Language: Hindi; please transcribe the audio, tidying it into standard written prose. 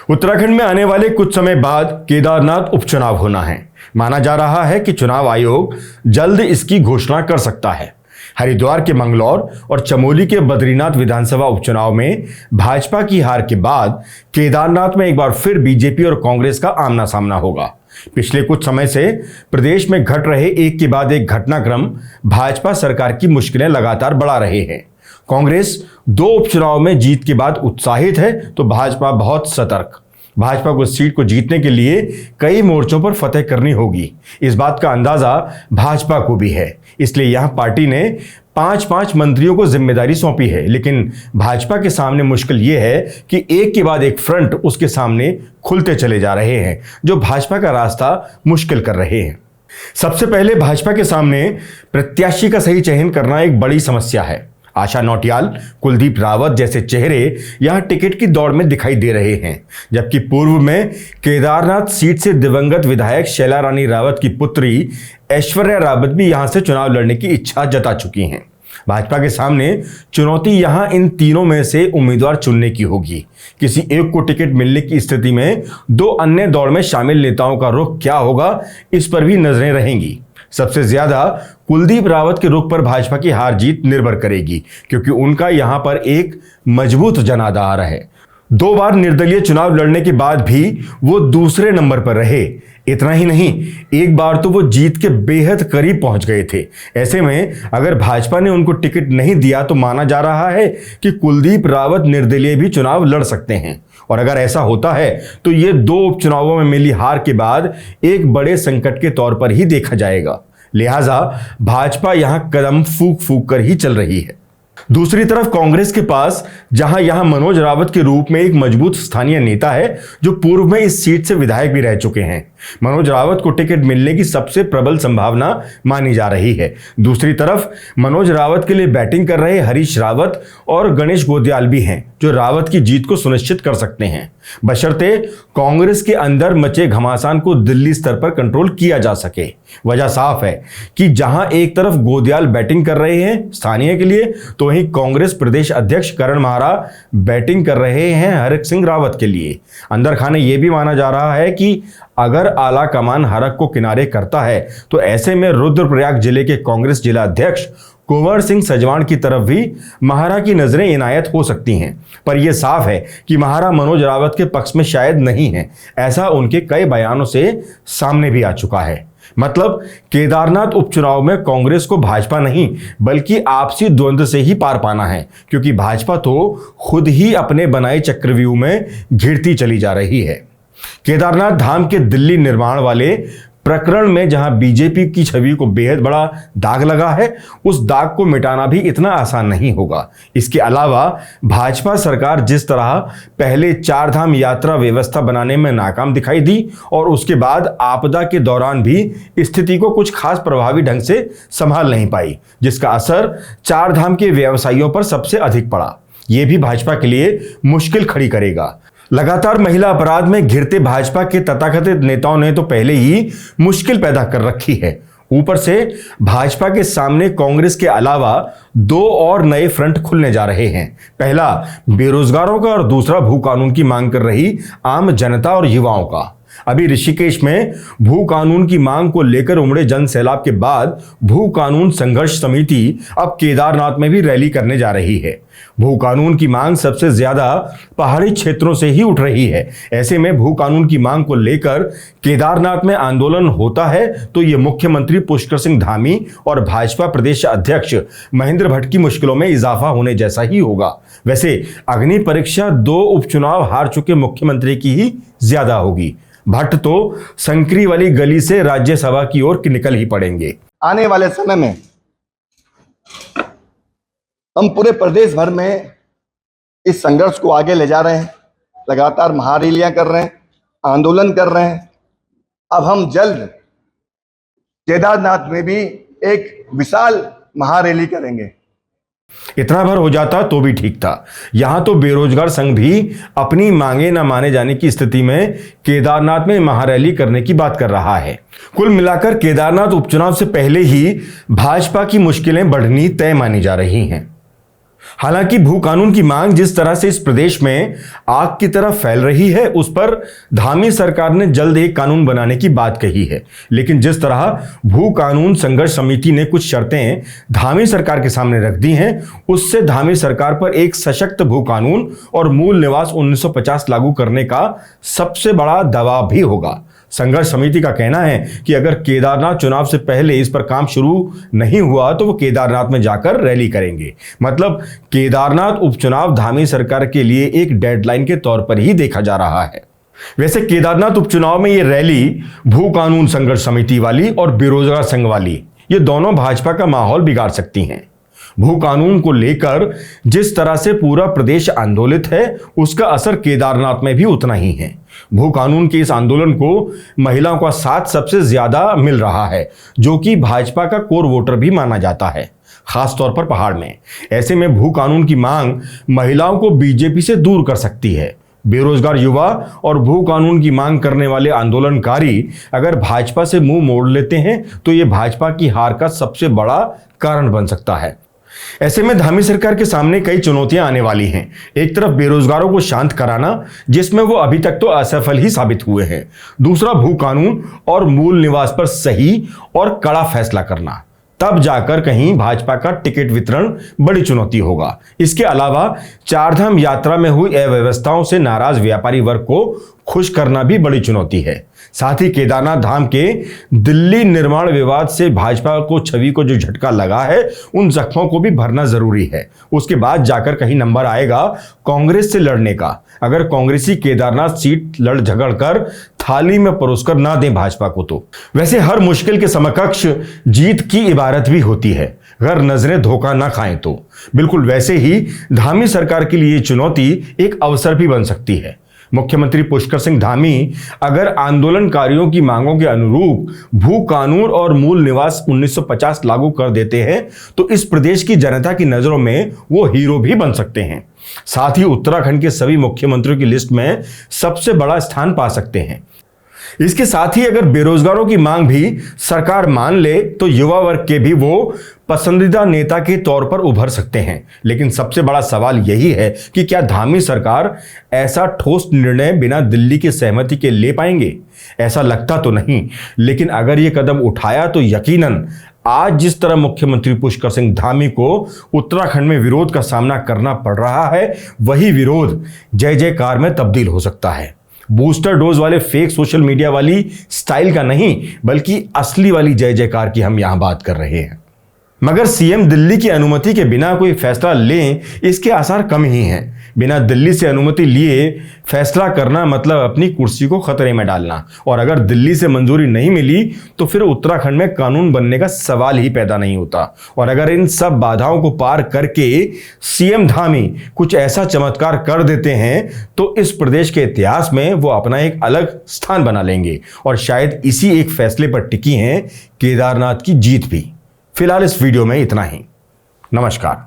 उत्तराखंड में आने वाले कुछ समय बाद केदारनाथ उपचुनाव होना है। माना जा रहा है कि चुनाव आयोग जल्द इसकी घोषणा कर सकता है। हरिद्वार के मंगलौर और चमोली के बद्रीनाथ विधानसभा उपचुनाव में भाजपा की हार के बाद केदारनाथ में एक बार फिर बीजेपी और कांग्रेस का आमना सामना होगा। पिछले कुछ समय से प्रदेश में घट रहे एक के बाद एक घटनाक्रम भाजपा सरकार की मुश्किलें लगातार बढ़ा रहे हैं। कांग्रेस 2 उपचुनाव में जीत के बाद उत्साहित है तो भाजपा बहुत सतर्क। भाजपा को सीट को जीतने के लिए कई मोर्चों पर फतेह करनी होगी, इस बात का अंदाजा भाजपा को भी है। इसलिए यहां पार्टी ने 5-5 मंत्रियों को जिम्मेदारी सौंपी है। लेकिन भाजपा के सामने मुश्किल यह है कि एक के बाद एक फ्रंट उसके सामने खुलते चले जा रहे हैं, जो भाजपा का रास्ता मुश्किल कर रहे हैं। सबसे पहले भाजपा के सामने प्रत्याशी का सही चयन करना एक बड़ी समस्या है। आशा नौटियाल, कुलदीप रावत जैसे चेहरे यहां टिकट की दौड़ में दिखाई दे रहे हैं, जबकि पूर्व में केदारनाथ सीट से दिवंगत विधायक शैला रानी रावत की पुत्री ऐश्वर्या रावत भी यहां से चुनाव लड़ने की इच्छा जता चुकी हैं। भाजपा के सामने चुनौती यहां इन तीनों में से उम्मीदवार चुनने की होगी। किसी एक को टिकट मिलने की स्थिति में 2 अन्य दौड़ में शामिल नेताओं का रुख क्या होगा, इस पर भी नजरें रहेंगी। सबसे ज्यादा कुलदीप रावत के रुख पर भाजपा की हार जीत निर्भर करेगी, क्योंकि उनका यहां पर एक मजबूत जनाधार है। 2 बार निर्दलीय चुनाव लड़ने के बाद भी वो दूसरे नंबर पर रहे। इतना ही नहीं, एक बार तो वो जीत के बेहद करीब पहुंच गए थे। ऐसे में अगर भाजपा ने उनको टिकट नहीं दिया तो माना जा रहा है कि कुलदीप रावत निर्दलीय भी चुनाव लड़ सकते हैं। और अगर ऐसा होता है तो ये 2 उपचुनावों में मिली हार के बाद एक बड़े संकट के तौर पर ही देखा जाएगा। लिहाजा भाजपा यहां कदम फूंक फूंक कर ही चल रही है। दूसरी तरफ कांग्रेस के पास यहां मनोज रावत के रूप में एक मजबूत स्थानीय नेता है, जो पूर्व में इस सीट से विधायक भी रह चुके हैं। मनोज रावत को टिकट मिलने की सबसे प्रबल संभावना मानी जा रही है। दूसरी तरफ मनोज रावत के लिए बैटिंग कर रहे हरीश रावत और गणेश गोदयाल भी हैं, जो रावत की जीत को सुनिश्चित कर सकते हैं, बशर्ते कांग्रेस के अंदर मचे घमासान को दिल्ली स्तर पर कंट्रोल किया जा सके। वजह साफ है कि जहां एक तरफ गोदयाल बैटिंग कर रहे हैं स्थानीय के लिए, तो वहीं कांग्रेस प्रदेश अध्यक्ष करण माहरा बैटिंग कर रहे हैं हरक सिंह रावत के लिए। अंदर खाने यह भी माना जा रहा है कि अगर आला कमान हरक को किनारे करता है तो ऐसे में रुद्रप्रयाग जिले के कांग्रेस जिला अध्यक्ष कुंवर सिंह सजवाण की तरफ भी महारा की नजरें इनायत हो सकती हैं। पर यह साफ है कि महारा मनोज रावत के पक्ष में शायद नहीं है, ऐसा उनके कई बयानों से सामने भी आ चुका है। मतलब केदारनाथ उपचुनाव में कांग्रेस को भाजपा नहीं बल्कि आपसी द्वंद्व से ही पार पाना है, क्योंकि भाजपा तो खुद ही अपने बनाए चक्रव्यूह में घिरती चली जा रही है। केदारनाथ धाम के दिल्ली निर्माण वाले प्रकरण में जहां बीजेपी की छवि को बेहद बड़ा दाग लगा है, उस दाग को मिटाना भी इतना आसान नहीं होगा। इसके अलावा भाजपा सरकार जिस तरह पहले 4 धाम यात्रा व्यवस्था बनाने में नाकाम दिखाई दी और उसके बाद आपदा के दौरान भी स्थिति को कुछ खास प्रभावी ढंग से संभाल नहीं पाई, जिसका असर 4 धाम के व्यवसायियों पर सबसे अधिक पड़ा। यह भी भाजपा के लिए मुश्किल खड़ी करेगा। लगातार महिला अपराध में घिरते भाजपा के तथाकथित नेताओं ने तो पहले ही मुश्किल पैदा कर रखी है। ऊपर से भाजपा के सामने कांग्रेस के अलावा 2 और नए फ्रंट खुलने जा रहे हैं। पहला बेरोजगारों का और दूसरा भू कानून की मांग कर रही आम जनता और युवाओं का। अभी ऋषिकेश में भू कानून की मांग को लेकर उमड़े जन सैलाब के बाद भू कानून संघर्ष समिति अब केदारनाथ में भी रैली करने जा रही है। भू कानून की मांग सबसे ज्यादा पहाड़ी क्षेत्रों से ही उठ रही है। ऐसे में भू कानून की मांग को लेकर केदारनाथ में आंदोलन होता है तो ये मुख्यमंत्री पुष्कर सिंह धामी और भाजपा प्रदेश अध्यक्ष महेंद्र भट्ट की मुश्किलों में इजाफा होने जैसा ही होगा। वैसे अग्नि परीक्षा 2 उपचुनाव हार चुके मुख्यमंत्री की ही ज्यादा होगी। भट्ट तो संकरी वाली गली से राज्यसभा की ओर निकल ही पड़ेंगे। आने वाले समय में हम पूरे प्रदेश भर में इस संघर्ष को आगे ले जा रहे हैं, लगातार महारैलियां कर रहे हैं, आंदोलन कर रहे हैं। अब हम जल्द केदारनाथ में भी एक विशाल महारैली करेंगे। इतना भर हो जाता तो भी ठीक था। यहां तो बेरोजगार संघ भी अपनी मांगे न माने जाने की स्थिति में केदारनाथ में महारैली करने की बात कर रहा है। कुल मिलाकर केदारनाथ उपचुनाव से पहले ही भाजपा की मुश्किलें बढ़नी तय मानी जा रही हैं। हालांकि भू कानून की मांग जिस तरह से इस प्रदेश में आग की तरह फैल रही है, उस पर धामी सरकार ने जल्द एक कानून बनाने की बात कही है। लेकिन जिस तरह भू कानून संघर्ष समिति ने कुछ शर्तें धामी सरकार के सामने रख दी हैं, उससे धामी सरकार पर एक सशक्त भू कानून और मूल निवास 1950 लागू करने का सबसे बड़ा दबाव भी होगा। संघर्ष समिति का कहना है कि अगर केदारनाथ चुनाव से पहले इस पर काम शुरू नहीं हुआ तो वो केदारनाथ में जाकर रैली करेंगे। मतलब केदारनाथ उपचुनाव धामी सरकार के लिए एक डेडलाइन के तौर पर ही देखा जा रहा है। वैसे केदारनाथ उपचुनाव में ये रैली भू कानून संघर्ष समिति वाली और बेरोजगार संघ वाली, ये दोनों भाजपा का माहौल बिगाड़ सकती हैं। भू कानून को लेकर जिस तरह से पूरा प्रदेश आंदोलित है, उसका असर केदारनाथ में भी उतना ही है। भू कानून के इस आंदोलन को महिलाओं का साथ सबसे ज्यादा मिल रहा है, जो कि भाजपा का कोर वोटर भी माना जाता है, खासतौर पर पहाड़ में। ऐसे में भू कानून की मांग महिलाओं को बीजेपी से दूर कर सकती है। बेरोजगार युवा और भू कानून की मांग करने वाले आंदोलनकारी अगर भाजपा से मुंह मोड़ लेते हैं तो ये भाजपा की हार का सबसे बड़ा कारण बन सकता है। ऐसे में धामी सरकार के सामने कई चुनौतियां आने वाली हैं। एक तरफ बेरोजगारों को शांत कराना, जिसमें वो अभी तक तो असफल ही साबित हुए हैं। दूसरा, भू कानून और मूल निवास पर सही और कड़ा फैसला करना, तब जाकर कहीं भाजपा का टिकट वितरण बड़ी चुनौती होगा। इसके अलावा चारधाम यात्रा में हुई अव्यवस्थाओं से नाराज व्यापारी वर्ग को खुश करना भी बड़ी चुनौती है। साथ ही केदारनाथ धाम के दिल्ली निर्माण विवाद से भाजपा को छवि को जो झटका लगा है, उन जख्मों को भी भरना जरूरी है। उसके बाद जाकर कहीं नंबर आएगा कांग्रेस से लड़ने का। अगर कांग्रेसी केदारनाथ सीट लड़ झगड़ कर थाली में परोसकर ना दें भाजपा को तो। वैसे हर मुश्किल के समकक्ष जीत की इबारत भी होती है, अगर नजरें धोखा ना खाएं तो। बिल्कुल वैसे ही धामी सरकार के लिए चुनौती एक अवसर भी बन सकती है। मुख्यमंत्री पुष्कर सिंह धामी अगर आंदोलनकारियों की मांगों के अनुरूप भू कानून और मूल निवास 1950 लागू कर देते हैं तो इस प्रदेश की जनता की नजरों में वो हीरो भी बन सकते हैं। साथ ही उत्तराखंड के सभी मुख्यमंत्रियों की लिस्ट में सबसे बड़ा स्थान पा सकते हैं। इसके साथ ही अगर बेरोजगारों की मांग भी सरकार मान ले तो युवा वर्ग के भी वो पसंदीदा नेता के तौर पर उभर सकते हैं। लेकिन सबसे बड़ा सवाल यही है कि क्या धामी सरकार ऐसा ठोस निर्णय बिना दिल्ली की सहमति के ले पाएंगे? ऐसा लगता तो नहीं, लेकिन अगर ये कदम उठाया तो यकीनन आज जिस तरह मुख्यमंत्री पुष्कर सिंह धामी को उत्तराखंड में विरोध का सामना करना पड़ रहा है, वही विरोध जय जयकार में तब्दील हो सकता है। बूस्टर डोज वाले फेक सोशल मीडिया वाली स्टाइल का नहीं, बल्कि असली वाली जय जयकार की हम यहां बात कर रहे हैं। मगर सीएम दिल्ली की अनुमति के बिना कोई फैसला लें, इसके आसार कम ही हैं। बिना दिल्ली से अनुमति लिए फैसला करना मतलब अपनी कुर्सी को खतरे में डालना। और अगर दिल्ली से मंजूरी नहीं मिली तो फिर उत्तराखंड में कानून बनने का सवाल ही पैदा नहीं होता। और अगर इन सब बाधाओं को पार करके सीएम धामी कुछ ऐसा चमत्कार कर देते हैं तो इस प्रदेश के इतिहास में वो अपना एक अलग स्थान बना लेंगे। और शायद इसी एक फैसले पर टिकी है केदारनाथ की जीत भी। फिलहाल इस वीडियो में इतना ही। नमस्कार।